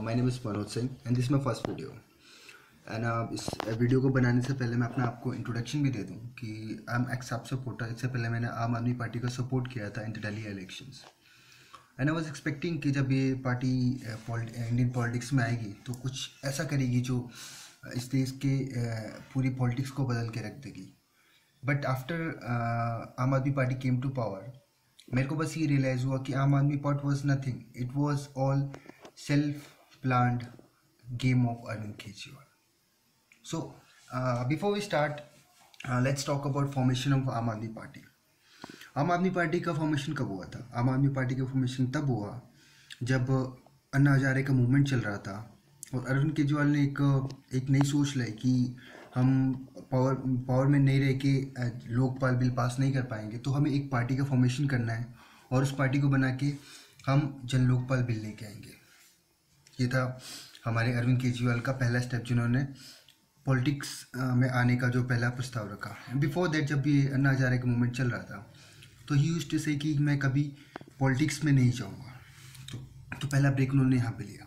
My name is Manoj Singh and this my first video. And इस video को बनाने से पहले मैं अपना आपको इंट्रोडक्शन भी दे दूं कि आई एम एक्स आप सपोर्टर। इससे पहले मैंने आम आदमी पार्टी का सपोर्ट किया था in Delhi elections and I was expecting कि जब ये पार्टी इंडियन पॉलिटिक्स में आएगी तो कुछ ऐसा करेगी जो इस देश के पूरी पॉलिटिक्स को बदल के रख देगी। बट आफ्टर आम Aadmi party came to power, मेरे को बस ये रियलाइज़ हुआ कि Aam Aadmi Party was nothing, it was all self planned game of Arvind Kejriwal. So, before we start, let's talk about formation of आम आदमी पार्टी। आम आदमी पार्टी का फॉर्मेशन कब हुआ था? आम आदमी पार्टी का फॉर्मेशन तब हुआ जब अन्ना हजारे का मूवमेंट चल रहा था और अरविंद केजरीवाल ने एक नई सोच लाई कि हम पावर में नहीं रह के लोकपाल बिल पास नहीं कर पाएंगे, तो हमें एक पार्टी का फॉर्मेशन करना है और उस पार्टी को बना के हम जन लोकपाल बिल लेके आएंगे। ये था हमारे अरविंद केजरीवाल का पहला स्टेप, जिन्होंने पॉलिटिक्स में आने का जो पहला प्रस्ताव रखा। बिफोर दैट, जब ये अन्ना हजारे का मूवमेंट चल रहा था तो ही यूज्ड टू से कि मैं कभी पॉलिटिक्स में नहीं जाऊंगा, तो पहला ब्रेक उन्होंने यहाँ पे लिया।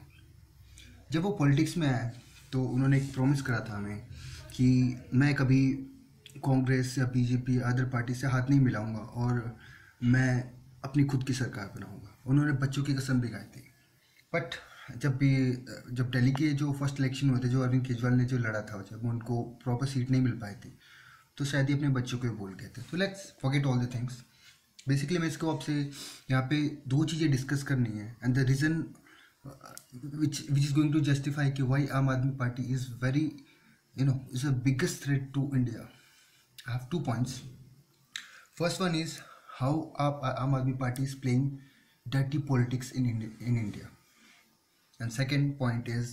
जब वो पॉलिटिक्स में आए तो उन्होंने एक प्रॉमिस करा था हमें कि मैं कभी कांग्रेस या बीजेपी या अदर पार्टी से हाथ नहीं मिलाऊंगा और मैं अपनी खुद की सरकार बनाऊंगा। उन्होंने बच्चों की कसम भी खाई थी। बट जब दिल्ली के जो फर्स्ट इलेक्शन हुए थे, जो अरविंद केजरीवाल ने जो लड़ा था, जब उनको प्रॉपर सीट नहीं मिल पाई थी, तो शायद ही अपने बच्चों को बोल गए थे। तो let's forget all the things. Basically मैं इसको आपसे यहाँ पे दो चीज़ें डिस्कस करनी है and the reason which is going to justify कि why Aam Aadmi Party is very is a biggest threat to India. I have 2 points. First one is how Aam Aadmi Party is playing dirty politics in India. And second point is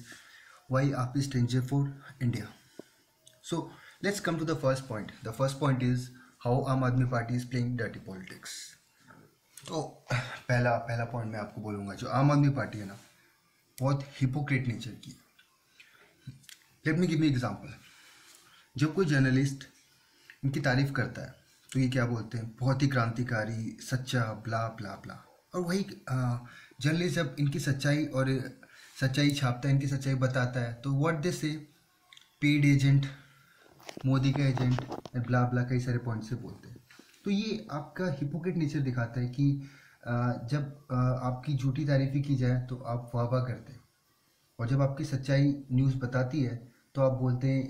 why AAP is danger for India. So let's come to the first point. The first point is how Aam Aadmi Party is playing dirty politics. तो पहला point मैं आपको बोलूँगा, जो आम Aadmi party है ना, बहुत हिपोक्रेट नेचर की है। Let me give me example. जब कोई जर्नलिस्ट इनकी तारीफ करता है तो ये क्या बोलते हैं, बहुत ही क्रांतिकारी, सच्चा, ब्ला ब्ला ब्ला। और वही जर्नलिस्ट जब इनकी सच्चाई छापता है, इनकी सच्चाई बताता है, तो व्हाट दे से, पेड एजेंट, मोदी का एजेंट, ब्ला ब्ला, कई सारे पॉइंट से बोलते हैं। तो ये आपका हिपोक्रेट नेचर दिखाता है कि जब आपकी झूठी तारीफी की जाए तो आप वाह वाह करते हैं, और जब आपकी सच्चाई न्यूज़ बताती है तो आप बोलते हैं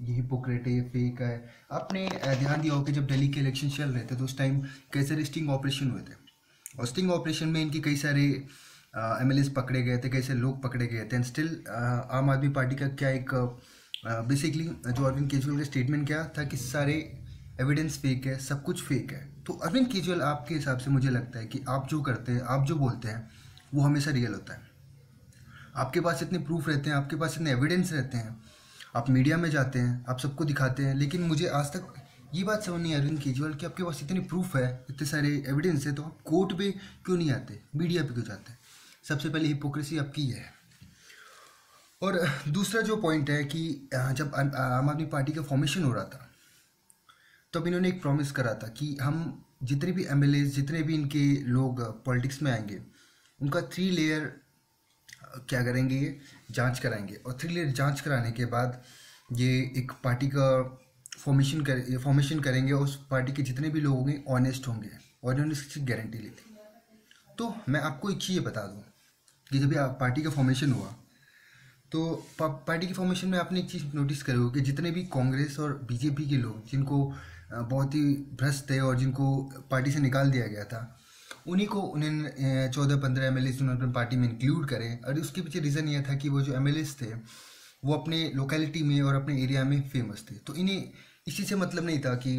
ये हिपोक्रेट है, ये फेक है। आपने ध्यान दिया हो कि जब दिल्ली के इलेक्शन चल रहे थे तो उस टाइम कई सारे स्टिंग ऑपरेशन हुए थे, और स्टिंग ऑपरेशन में इनके कई सारे MLAs पकड़े गए थे, कई सारे लोग पकड़े गए थे। एंड स्टिल आम आदमी पार्टी का क्या एक बेसिकली जो अरविंद केजरीवाल का स्टेटमेंट क्या था कि सारे एविडेंस फेक है, सब कुछ फेक है। तो अरविंद केजरीवाल, आपके हिसाब से मुझे लगता है कि आप जो करते हैं, आप जो बोलते हैं, वो हमेशा रियल होता है। आपके पास इतने प्रूफ रहते हैं, आपके पास इतने एविडेंस रहते हैं, आप मीडिया में जाते हैं, आप सबको दिखाते हैं, लेकिन मुझे आज तक ये बात समझ नहीं अरविंद केजरीवाल कि आपके पास इतनी प्रूफ है, इतने सारे एविडेंस है, तो आप कोर्ट पे क्यों नहीं आते, मीडिया पे क्यों जाते हैं? सबसे पहले हिपोक्रेसी आपकी है। और दूसरा जो पॉइंट है कि जब आम आदमी पार्टी का फॉर्मेशन हो रहा था तब इन्होंने एक प्रॉमिस करा था कि हम जितने भी MLAs, जितने भी इनके लोग पॉलिटिक्स में आएंगे, उनका 3 लेयर क्या करेंगे, जांच कराएंगे, और 3 लेयर जांच कराने के बाद ये एक पार्टी का फॉर्मेशन करेंगे, और उस पार्टी के जितने भी लोग होंगे ऑनेस्ट होंगे, और इन्होंने इसकी गारंटी ली थी। तो मैं आपको एक चीज़ बता दूं कि जब पार्टी का फॉर्मेशन हुआ तो पार्टी के फॉर्मेशन में आपने एक चीज़ नोटिस करी होगी कि जितने भी कांग्रेस और बीजेपी के लोग, जिनको बहुत ही भ्रष्ट थे और जिनको पार्टी से निकाल दिया गया था, उन्हीं को उन्होंने 14-15 MLAs उन्होंने अपनी पार्टी में इंक्लूड करे। और उसके पीछे रीज़न ये था कि वो जो MLAs थे वो अपने लोकेलिटी में और अपने एरिया में फेमस थे, तो इन्हें इसी से मतलब नहीं था कि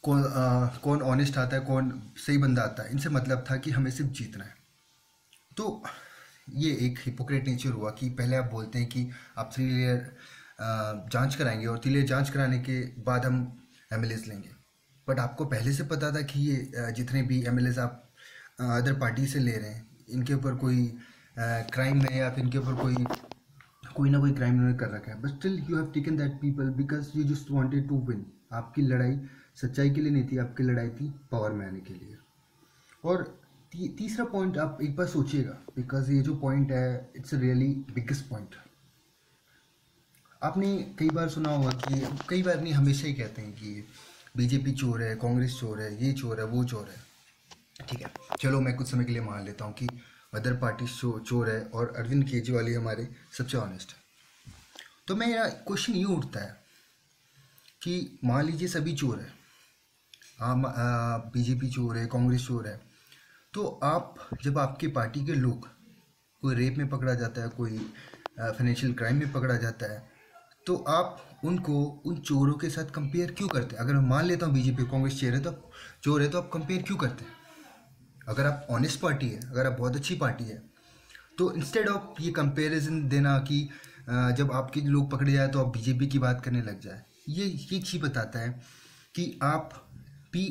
कौन ऑनेस्ट आता है, कौन सही बंदा आता है। इनसे मतलब था कि हमें सिर्फ जीतना है। तो ये एक हिपोक्रेट नेचर हुआ कि पहले आप बोलते हैं कि आप 3 लेयर जांच कराएंगे और 3 लेयर जांच कराने के बाद हम MLAs लेंगे, बट आपको पहले से पता था कि ये जितने भी MLAs आप अदर पार्टी से ले रहे हैं, इनके ऊपर कोई क्राइम है या फिर इनके ऊपर कोई ना कोई क्राइम इन्होंने कर रखा है, but still you have taken that people because you just wanted to win. आपकी लड़ाई सच्चाई के लिए नहीं थी, आपकी लड़ाई थी पावर में आने के लिए। और तीसरा पॉइंट आप एक बार सोचिएगा, बिकॉज ये जो पॉइंट है इट्स रियली बिगेस्ट पॉइंट। आपने कई बार सुना होगा कि, कई बार नहीं, हमेशा ही कहते हैं कि बीजेपी चोर है, कांग्रेस चोर है, ये चोर है, वो चोर है। ठीक है, चलो मैं कुछ समय के लिए मान लेता हूँ कि अदर पार्टी चोर है और अरविंद केजरीवाल ही हमारे सबसे ऑनेस्ट है। तो मेरा क्वेश्चन ये उठता है कि मान लीजिए सभी चोर है, बीजेपी चोर है, कांग्रेस चोर है, तो आप जब आपके पार्टी के लोग, कोई रेप में पकड़ा जाता है, कोई फाइनेंशियल क्राइम में पकड़ा जाता है, तो आप उनको उन चोरों के साथ कंपेयर क्यों करते हैं? अगर मैं मान लेता हूँ बीजेपी कांग्रेस चोर है तो आप कंपेयर क्यों करते हैं? अगर आप ऑनेस्ट पार्टी है, अगर आप बहुत अच्छी पार्टी है, तो इंस्टेड ऑफ ये कंपैरिजन देना कि जब आपके लोग पकड़े जाए तो आप बीजेपी की बात करने लग जाए, ये चीज़ बताता है कि आप भी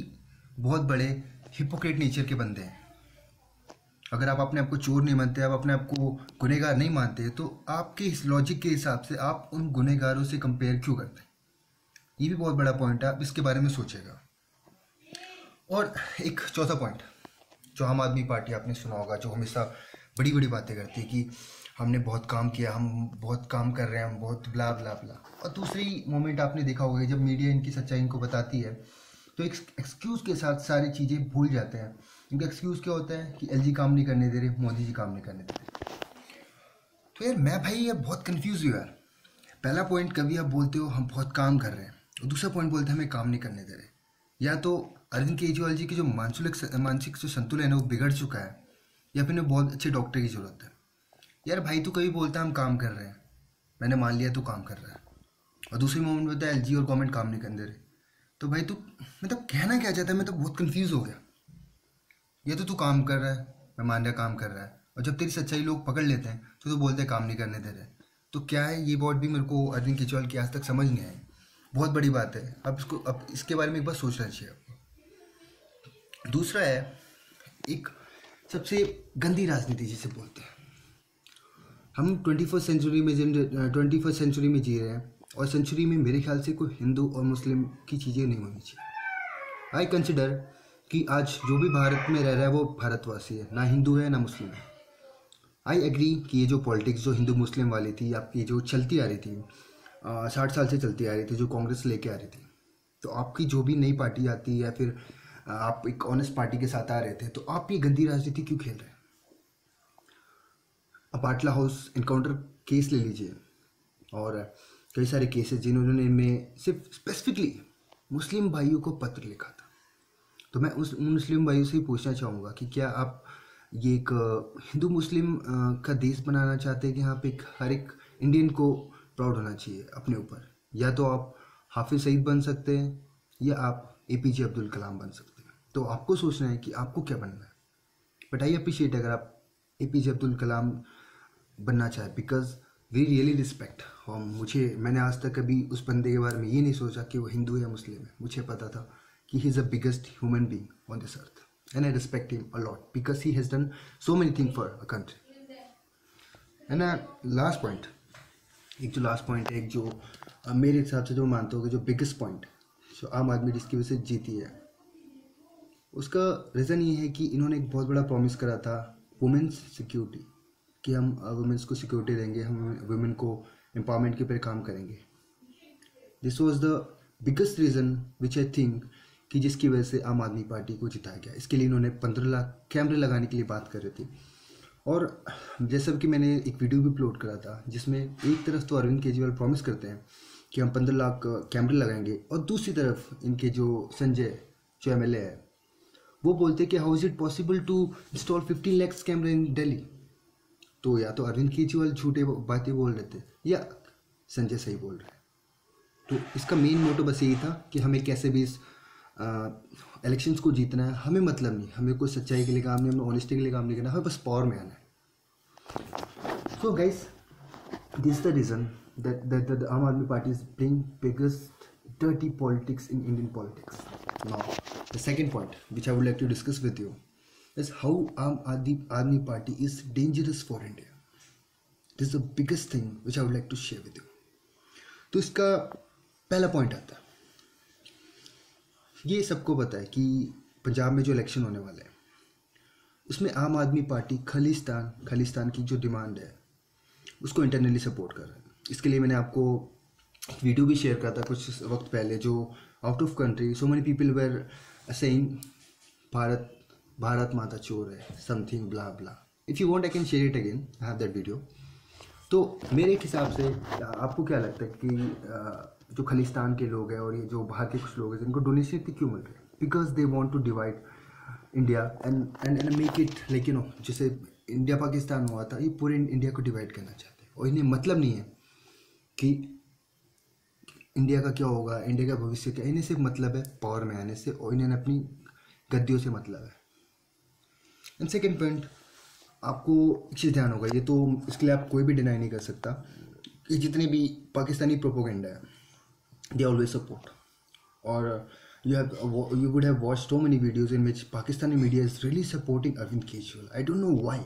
बहुत बड़े हिपोक्रेट नेचर के बंदे हैं। अगर आप अपने आप को चोर नहीं मानते, आप अपने आप को गुनहगार नहीं मानते, तो आपके इस लॉजिक के हिसाब से आप उन गुनहगारों से कंपेयर क्यों करते हैं? ये भी बहुत बड़ा पॉइंट है, आप इसके बारे में सोचेगा। और एक चौथा पॉइंट, जो आम आदमी पार्टी आपने सुना होगा, जो हमेशा बड़ी बड़ी बातें करती है कि हमने बहुत काम किया, हम बहुत काम कर रहे हैं, हम बहुत ब्ला ब्ला ब्ला। और दूसरी मोमेंट आपने देखा होगा, जब मीडिया इनकी सच्चाई इनको बताती है तो एक एक्सक्यूज़ के साथ सारी चीज़ें भूल जाते हैं। इनका एक्सक्यूज़ क्या होता है कि एलजी काम नहीं करने दे रहे, मोदी जी काम नहीं करने दे रहे। तो यार मैं भाई ये बहुत कंफ्यूज हूँ यार। पहला पॉइंट कभी आप बोलते हो हम बहुत काम कर रहे हैं, और दूसरा पॉइंट बोलते हैं हमें काम नहीं करने दे रहे। या तो अरविंद केजरीवाल जी की जो मानसिक जो संतुलन है वो बिगड़ चुका है, या फिर बहुत अच्छे डॉक्टर की ज़रूरत है। यार भाई तू कभी बोलता है हम काम कर रहे हैं, मैंने मान लिया तू काम कर रहा है, और दूसरी मोमेंट में बोलता है एलजी और गवर्नमेंट काम नहीं करने दे रहे। तो भाई तू मतलब कहना क्या चाहता है? मैं तो बहुत कंफ्यूज हो गया। ये तो तू काम कर रहा है, मैं मान रहा काम कर रहा है, और जब तेरी सच्चाई लोग पकड़ लेते हैं तो तू बोलते हैं काम नहीं करने दे रहे। तो क्या है ये वर्ड भी मेरे को अरविंद केजरीवाल की आज तक समझ नहीं आई। बहुत बड़ी बात है, अब इसके बारे में एक बार सोचना चाहिए आपको। दूसरा है एक सबसे गंदी राजनीति जिसे बोलते हैं। हम 21st सेंचुरी में जी रहे हैं, और सेंचुरी में मेरे ख्याल से कोई हिंदू और मुस्लिम की चीज़ें नहीं होनी चाहिए। आई कंसिडर कि आज जो भी भारत में रह रहा है वो भारतवासी है, ना हिंदू है ना मुस्लिम है। आई एग्री कि ये जो पॉलिटिक्स जो हिंदू मुस्लिम वाली थी, आपकी जो चलती आ रही थी 60 साल से चलती आ रही थी, जो कांग्रेस लेके आ रही थी, तो आपकी जो भी नई पार्टी आती है या फिर आप एक ऑनेस्ट पार्टी के साथ आ रहे थे, तो आप ये गंदी राजनीति क्यों खेल रहे हैं? अब पाटला हाउस इनकाउंटर केस ले लीजिए, और कई सारे केसेस जिन्होंने में सिर्फ स्पेसिफिकली मुस्लिम भाइयों को पत्र लिखा था। तो मैं उस मुस्लिम भाइयों से ही पूछना चाहूँगा कि क्या आप ये एक हिंदू मुस्लिम का देश बनाना चाहते हैं कि यहाँ पे हर एक इंडियन को प्राउड होना चाहिए अपने ऊपर? या तो आप हाफिज सईद बन सकते हैं, या आप एपीजे अब्दुल कलाम बन सकते हैं। तो आपको सोचना है कि आपको क्या बनना है। बट आई अप्रिशिएट अगर आप एपीजे अब्दुल कलाम बनना चाहे, बिकॉज वी रियली रिस्पेक्ट। और मैंने आज तक कभी उस बंदे के बारे में ये नहीं सोचा कि वो हिंदू है या मुस्लिम है। मुझे पता था कि ही is the biggest human being on this earth, and I respect him a lot because he has done so many thing for a country. And last point, एक जो लास्ट पॉइंट है, एक जो मेरे हिसाब से जो मानते हो कि जो बिगेस्ट पॉइंट जो आम आदमी जिसकी वजह से जीती है, उसका रीज़न ये है कि इन्होंने एक बहुत बड़ा प्रॉमिस करा था, वुमेन्स सिक्योरिटी, कि हम वुमेन्स को सिक्योरिटी देंगे, हम वुमेन को एम्पावरमेंट के ऊपर काम करेंगे। This was the biggest reason which I think कि जिसकी वजह से आम आदमी पार्टी को जिताया गया। इसके लिए इन्होंने 15 लाख कैमरे लगाने के लिए बात कर रही थी। और जैसा कि मैंने एक वीडियो भी अपलोड करा था, जिसमें एक तरफ तो अरविंद केजरीवाल प्रॉमिस करते हैं कि हम 15 लाख कैमरे लगाएंगे, और दूसरी तरफ इनके जो संजय जो एमएलए है वो बोलते हैं कि how is it possible to install 15 lakh कैमरे इन दिल्ली। तो या तो अरविंद केजरीवाल झूठे बातें बोल रहे थे, या संजय सही बोल रहे हैं। तो इसका मेन मोटो बस यही था कि हमें कैसे भी इस इलेक्शंस को जीतना है। हमें मतलब नहीं, हमें कोई सच्चाई के लिए काम नहीं, हमें ऑनेस्टी के लिए काम नहीं करना, हमें बस पावर में आना है। So guys, this is the reason that the आम Aadmi party is playing biggest dirty politics in Indian politics. Now, the second point which I would like to discuss with you is how Aam Aadmi Party is dangerous for India. This is the biggest thing which I would like to share with you. तो इसका पहला point आता है, ये सबको पता है कि पंजाब में जो इलेक्शन होने वाला है, उसमें आम आदमी पार्टी खालिस्तान की जो डिमांड है उसको इंटरनली सपोर्ट कर रहा है। इसके लिए मैंने आपको वीडियो भी शेयर करा था कुछ वक्त पहले, जो out of country so many people were saying Bharat Mata चोर है, something blah blah. If you want I can share it again, I have that video. तो मेरे एक हिसाब से आपको क्या लगता है कि जो खालिस्तान के लोग हैं और ये जो बाहर के कुछ लोग हैं जिनको डोनेशन इतनी क्यों मिल रही है? Because they want to divide India and make it like you know, जैसे इंडिया पाकिस्तान हुआ था, ये पूरे इंडिया को डिवाइड करना चाहते हैं। और इन्हें मतलब नहीं है कि इंडिया का क्या होगा, इंडिया का भविष्य क्या, इन्हें सिर्फ मतलब है पावर में आने से, और इन्हें अपनी गद्दियों से मतलब है। एंड सेकेंड पॉइंट, आपको एक चीज़ ध्यान होगा, ये तो इसके लिए आप कोई भी डिनाई नहीं कर सकता कि जितने भी पाकिस्तानी प्रोपोगेंडा है दे ऑलवेज सपोर्ट। और you would have watched so many videos in which Pakistani media is really supporting Arvind Kejriwal. I don't know why.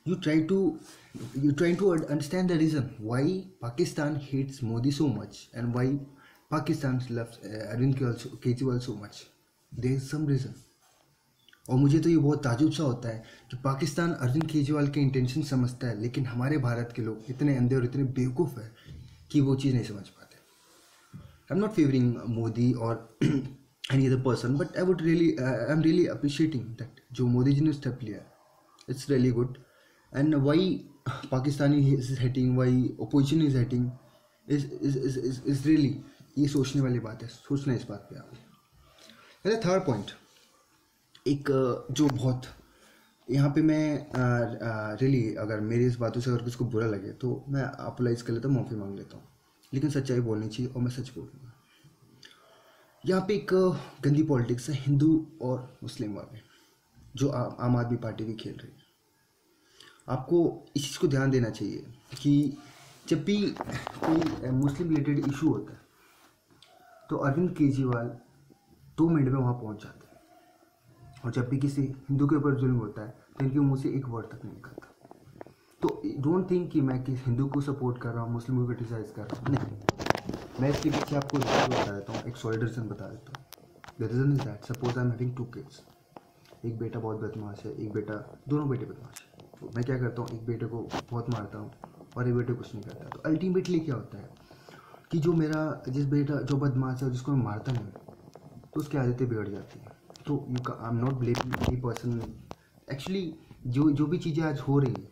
You trying to understand the reason why Pakistan hates Modi so much and why Pakistan loves Arvind Kejriwal so much. There is some reason. और मुझे तो ये बहुत ताजुब सा होता है कि पाकिस्तान अरविंद केजरीवाल के इंटेंशन समझता है, लेकिन हमारे भारत के लोग इतने अंधे और इतने बेवकूफ़ है कि वो चीज़ नहीं समझ पाते। I'm not favoring Modi or any other person, but I'm really appreciating that जो मोदी जी ने स्टेप लिया, it's really good. And why Pakistani is hating, why opposition is hating is really, ये सोचने वाली बात है, सोचना इस बात पे आप। थर्ड पॉइंट, एक जो बहुत यहाँ पे मैं रियली अगर मेरी इस बातों से अगर किसी को बुरा लगे तो मैं अपोलाइज कर लेता हूँ, माफ़ी मांग लेता हूँ, लेकिन सच्चाई बोलनी चाहिए और मैं सच बोलूँगा। यहाँ पे एक गंदी पॉलिटिक्स है हिंदू और मुस्लिम वाले, जो आम आदमी पार्टी भी खेल रही है। आपको इस चीज़ को ध्यान देना चाहिए कि जब भी कोई मुस्लिम रिलेटेड इशू होता है तो अरविंद केजरीवाल 2 मिनट में वहाँ पहुँच जाते हैं, और जब भी किसी हिंदू के ऊपर जुल्म होता है तो इनके मुँह से एक वर्ड तक नहीं निकलता। तो डोंट थिंक कि मैं किसी हिंदू को सपोर्ट कर रहा हूँ, मुस्लिम को क्रिटिसाइज कर रहा हूँ, नहीं। मैं इसके पीछे आपको बता देता हूँ, एक सॉलिड रीज़न बता देता हूँ। The reason is that suppose I am having 2 kids, एक बेटा बहुत बदमाश है, एक बेटा, दोनों बेटे बदमाश है। तो मैं क्या करता हूँ, एक बेटे को बहुत मारता हूँ और एक बेटे कुछ नहीं करता। तो अल्टीमेटली क्या होता है कि जो मेरा जिस बेटा जो बदमाश है जिसको मैं मारता नहीं तो उसकी आदतें बिगड़ जाती हैं। तो I am not blaming any person. Actually जो भी चीज़ें आज हो रही है,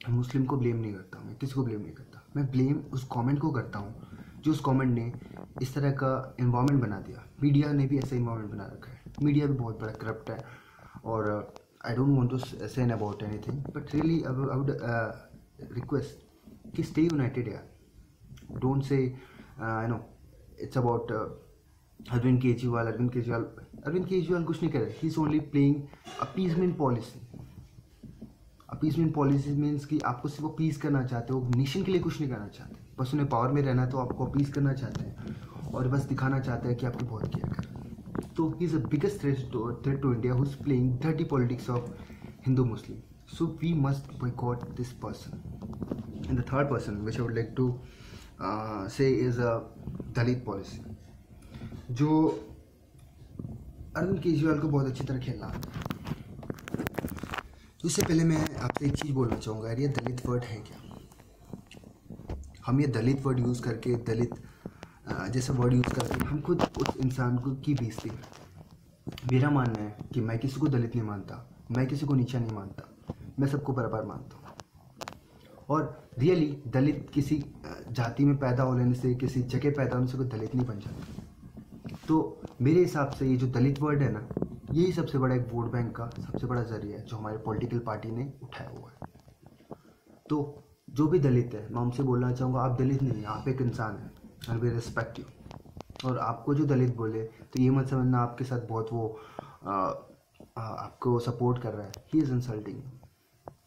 मुस्लिम को ब्लेम नहीं करता, मैं किसी को ब्लेम नहीं करता, मैं ब्लेम उस कमेंट को करता हूँ जो उस कमेंट ने इस तरह का इन्वायरमेंट बना दिया। मीडिया ने भी ऐसा इन्वायरमेंट बना रखा है, मीडिया भी बहुत बड़ा करप्ट है। और I don't want to say about anything, but really I would request कि स्टे यूनाइटेड यार। Don't say you know it's about Arvind Kejriwal कुछ नहीं कर रहे, he is only playing appeasement policy. Appeasement policy means कि आपको सिर्फ अपीज करना चाहते हो, नेशन के लिए कुछ नहीं करना चाहते, बस उन्हें पावर में रहना है तो आपको अपीज करना चाहते हैं और बस दिखाना चाहते हैं कि आपकी बहुत केयर कर रहे हैं। तो he is the biggest threat to India who is playing dirty politics of Hindu Muslim. So we must boycott this person. And the third person which I would like to say is a Dalit policy, जो अरविंद केजरीवाल को बहुत अच्छी तरह खेलना आता है। उससे पहले मैं आपसे एक चीज़ बोलना चाहूँगा यार, ये दलित वर्ड है क्या? हम ये दलित वर्ड यूज़ करके, दलित जैसा वर्ड यूज़ करके हम खुद उस इंसान को की बेइज्जती करते। मेरा मानना है कि मैं किसी को दलित नहीं मानता, मैं किसी को नीचा नहीं मानता, मैं सबको बराबर मानता हूँ। और रियली दलित किसी जाति में पैदा हो लेने से, किसी जगह पैदा होने से कोई दलित नहीं बन जाता। तो मेरे हिसाब से ये जो दलित वर्ड है ना, यही सबसे बड़ा एक वोट बैंक का सबसे बड़ा जरिया है जो हमारे पॉलिटिकल पार्टी ने उठाया हुआ है। तो जो भी दलित है, मैं उनसे बोलना चाहूँगा, आप दलित नहीं हैं, आप एक इंसान हैं एंड वी रिस्पेक्ट यू। और आपको जो दलित बोले तो ये मत समझना आपके साथ बहुत वो आपको सपोर्ट कर रहा है, ही इज़ इंसल्टिंग।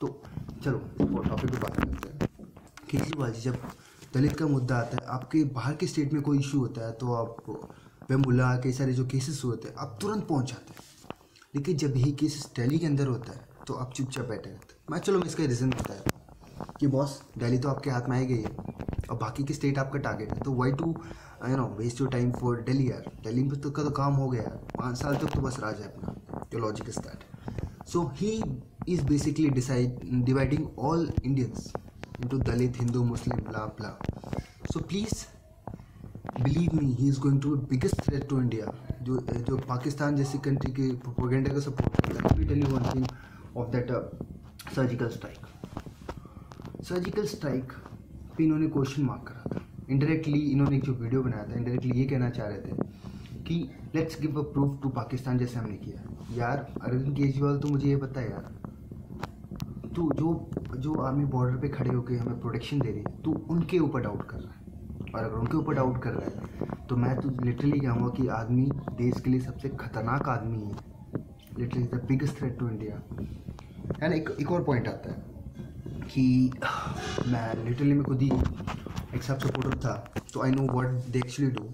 तो चलो टॉपिक पे बात करते हैं। केजरीवाल जी, जब दलित का मुद्दा आता है, आपके बाहर के स्टेट में कोई इशू होता है तो आप बेमुला कई सारे जो केसेस होते हैं आप तुरंत पहुंच जाते हैं, लेकिन जब यही केसेस दिल्ली के अंदर होता है तो आप चुपचाप बैठे रहते हैं। मैं इसका रीज़न बताया कि बॉस दिल्ली तो आपके हाथ में आई गई है और बाकी के स्टेट आपका टारगेट है, तो why to waste your time for Delhi यार। दिल्ली में तो का तो काम हो गया यार, 5 साल तक तो बस राज है अपना। Your logic is that. So he is basically dividing all Indians into Dalit, Hindu, Muslim, blah blah. So please believe me, he is going to be biggest threat to India. जो पाकिस्तान जैसी कंट्री के propaganda का support करता है. Let me tell you one thing of that surgical strike पे इन्होंने question mark करा था. इनडायरेक्टली इन्होंने एक जो वीडियो बनाया था, इनडायरेक्टली ये कहना चाह रहे थे कि let's give a proof to Pakistan, जैसे हमने किया. यार अरविंद केजरीवाल, तो मुझे ये पता है यार, तू जो आर्मी बॉर्डर पे खड़े होकर हमें प्रोटेक्शन दे रही है, तू उनके ऊपर डाउट कर रहा है. और अगर उनके ऊपर डाउट कर रहा है तो मैं तो लिटरली कहूँगा कि आदमी देश के लिए सबसे खतरनाक आदमी है. Literally the biggest threat to India. And एक और पॉइंट आता है कि मैं लिटरली में खुद ही एक सब सपोर्टर था, तो I know what they actually do.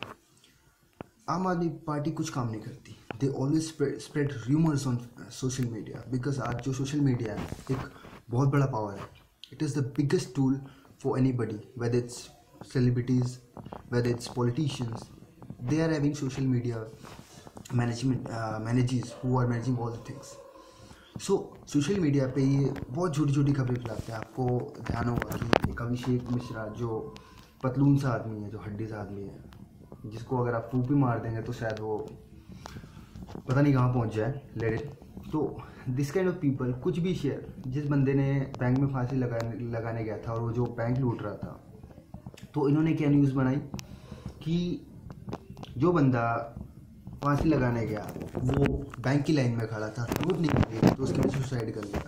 आम आदमी पार्टी कुछ काम नहीं करती. They always spread rumours on social media, because आज जो सोशल मीडिया है एक बहुत बड़ा पावर है. It is the biggest tool for any buddy, whether it's celebrities, whether it's politicians, they are having social media managers who are managing all the things. So social media पे ये बहुत छोटी छोटी खबरें फैलाते हैं. आपको ध्यान होगा कि एक अभिषेक मिश्रा जो पतलून सा आदमी है, जो हड्डी सा आदमी है, जिसको अगर आप फूक भी मार देंगे तो शायद वो पता नहीं कहाँ पहुँच जाए. Let it. तो दिस काइंड ऑफ पीपल कुछ भी शेयर, जिस बंदे ने बैंक में फांसी लगाने गया था और वो जो बैंक लूट रहा था, तो इन्होंने क्या न्यूज़ बनाई कि जो बंदा फांसी लगाने गया वो बैंक की लाइन में खड़ा था, लूट नहीं कर गया, तो उसके लिए सुसाइड कर लिया.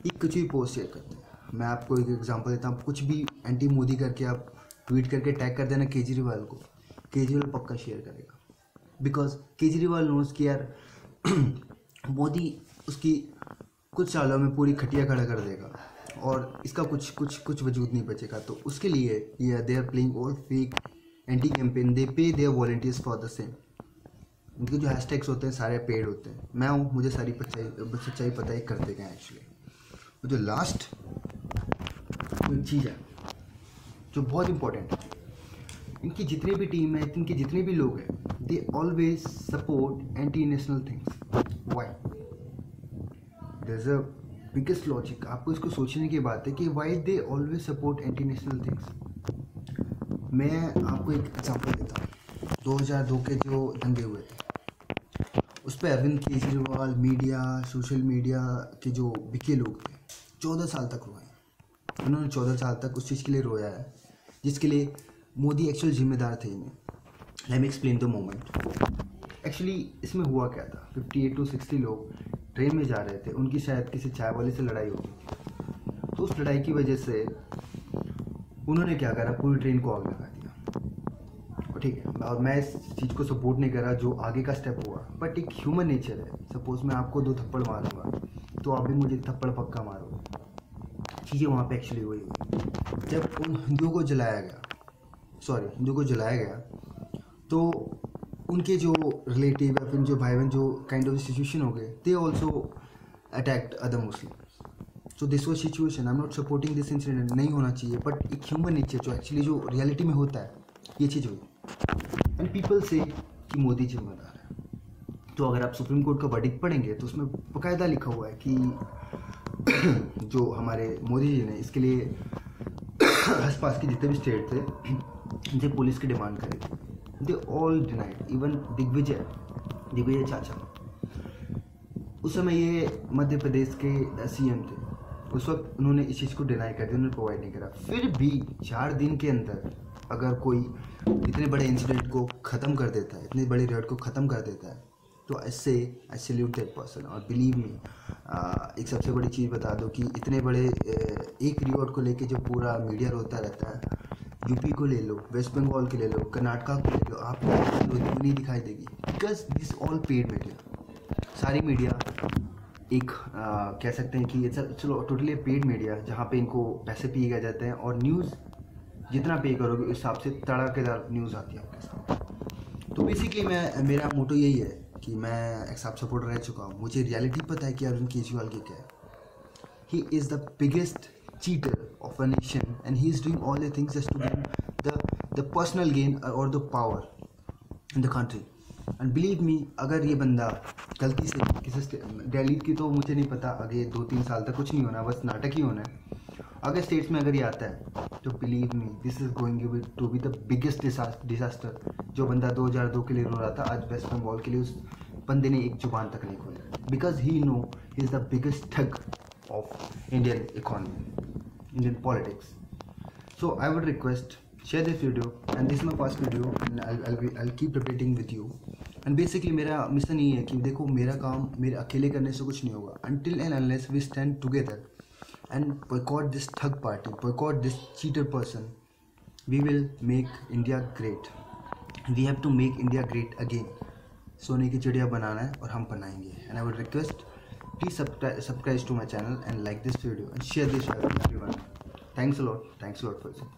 ये कुछ भी पोस्ट शेयर करते हैं. मैं आपको एक एग्जांपल देता हूँ. कुछ भी एंटी मोदी करके आप ट्वीट करके टैग कर देना केजरीवाल को, केजरीवाल पक्का शेयर करेगा. बिकॉज केजरीवाल नोज कि यार मोदी उसकी कुछ सालों में पूरी खटिया खड़ा कर देगा और इसका कुछ वजूद नहीं बचेगा. तो उसके लिए ये they are playing all fake anti campaign. They pay their volunteers for the same. उनके जो हैशटैग्स होते हैं सारे पेड होते हैं. मैं हूँ, मुझे सारी सच्चाई पता है करते गए एक्चुअली. जो लास्ट चीज़ है जो बहुत इंपॉर्टेंट है, इनकी जितनी भी टीम है, इनके जितने भी लोग हैं, they always support anti national things. Why? There is a biggest logic. आपको इसको सोचने की बात है कि why they always support anti national things. मैं आपको एक एग्जांपल देता हूँ. 2002 के जो दंगे हुए थे, उस पर Arvind Kejriwal, media, social media के जो बिके लोग थे, 14 साल तक रोए. उन्होंने 14 साल तक उस चीज़ के लिए रोया है जिसके लिए मोदी एक्चुअल जिम्मेदार थे इन्हें. Let me explain the moment. Actually इसमें हुआ क्या था, 58 to 60 लोग ट्रेन में जा रहे थे. उनकी शायद किसी चाय वाले से लड़ाई हो गई. तो उस लड़ाई की वजह से उन्होंने क्या करा, पूरी ट्रेन को आग लगा दिया. ठीक है, और मैं इस चीज़ को सपोर्ट नहीं कर रहा जो आगे का स्टेप हुआ, बट एक ह्यूमन नेचर है. सपोज मैं आपको 2 थप्पड़ मारूंगा तो आप भी मुझे थप्पड़ पक्का मारोगे. चीज़ें वहाँ पे एक्चुअली हुई. जब उन हिंदुओं को जलाया गया तो उनके जो रिलेटिव या फिर जो भाई बहन जो काइंड ऑफ सिचुएशन हो गए, they also attacked other Muslim. So this was situation. I am not supporting this incident, नहीं होना चाहिए, बट एक ह्यूमन नेचर जो एक्चुअली जो रियलिटी में होता है, ये चीज़ हुई. एंड पीपल से कि मोदी जिम्मेदार है. तो अगर आप सुप्रीम कोर्ट का वर्डिक्ट पढ़ेंगे तो उसमें बाकायदा लिखा हुआ है कि जो हमारे मोदी जी ने इसके लिए आसपास के जितने भी स्टेट थे उनसे पुलिस की डिमांड करी. They all denied. Even Digvijay चाचा, उस समय ये मध्य प्रदेश के सीएम थे. उस वक्त उन्होंने इस चीज़ को डिनाई कर दिया, उन्होंने प्रोवाइड नहीं करा. फिर भी 4 दिन के अंदर अगर कोई इतने बड़े इंसिडेंट को ख़त्म कर देता है, इतनी बड़ी रेड को ख़त्म कर देता है, तो इससे आई सैल्यूट दैट पर्सन. और बिलीव मी, एक सबसे बड़ी चीज़ बता दो कि इतने बड़े एक रिवॉर्ड को लेके जो पूरा मीडिया रोता रहता है, यूपी को ले लो, वेस्ट बंगाल के ले लो, कर्नाटका को ले लो, आपको नहीं दिखाई देगी. Because this all paid media. सारी मीडिया एक कह सकते हैं कि चलो टोटली पेड मीडिया, जहाँ पे इनको पैसे पिए जाते हैं और न्यूज़ जितना पे करोगे उस हिसाब से तड़ाकेदार न्यूज़ आती है आपके साथ. तो बेसिकली मेरा मोटो यही है कि मैं एक साफ सपोर्टर रह चुका हूँ. मुझे रियलिटी पता है कि अरविंद केजरीवाल की क्या है. ही is the biggest cheater of a nation, and he is doing all the things just to gain the personal gain or the power in the country. And believe me, अगर ये बंदा गलती से किसी दिल्ली की तो मुझे नहीं पता, आगे 2-3 साल तक कुछ नहीं होना, बस नाटक ही होना है। अगर स्टेट्स में अगर ये आता है तो believe me this is going to be the biggest disaster. जो बंदा 2002 के लिए रो रहा था, आज वेस्ट बंगाल के लिए उस बंदे ने एक जुबान तक नहीं खोली, because he know he is the biggest thug of Indian economy, Indian politics. So I would request, share this video, and this is my first video and I'll keep repeating with you. And basically मेरा mission ये है कि देखो, मेरा काम मेरे अकेले करने से कुछ नहीं होगा, until and unless we stand together and boycott this thug party, boycott this cheater person, we will make India great. We have to make India great again. सोने की चिड़िया बनाना है और हम बनाएंगे. And I would request, please subscribe to my channel and like this video and share this with everyone. Thanks a lot for listening.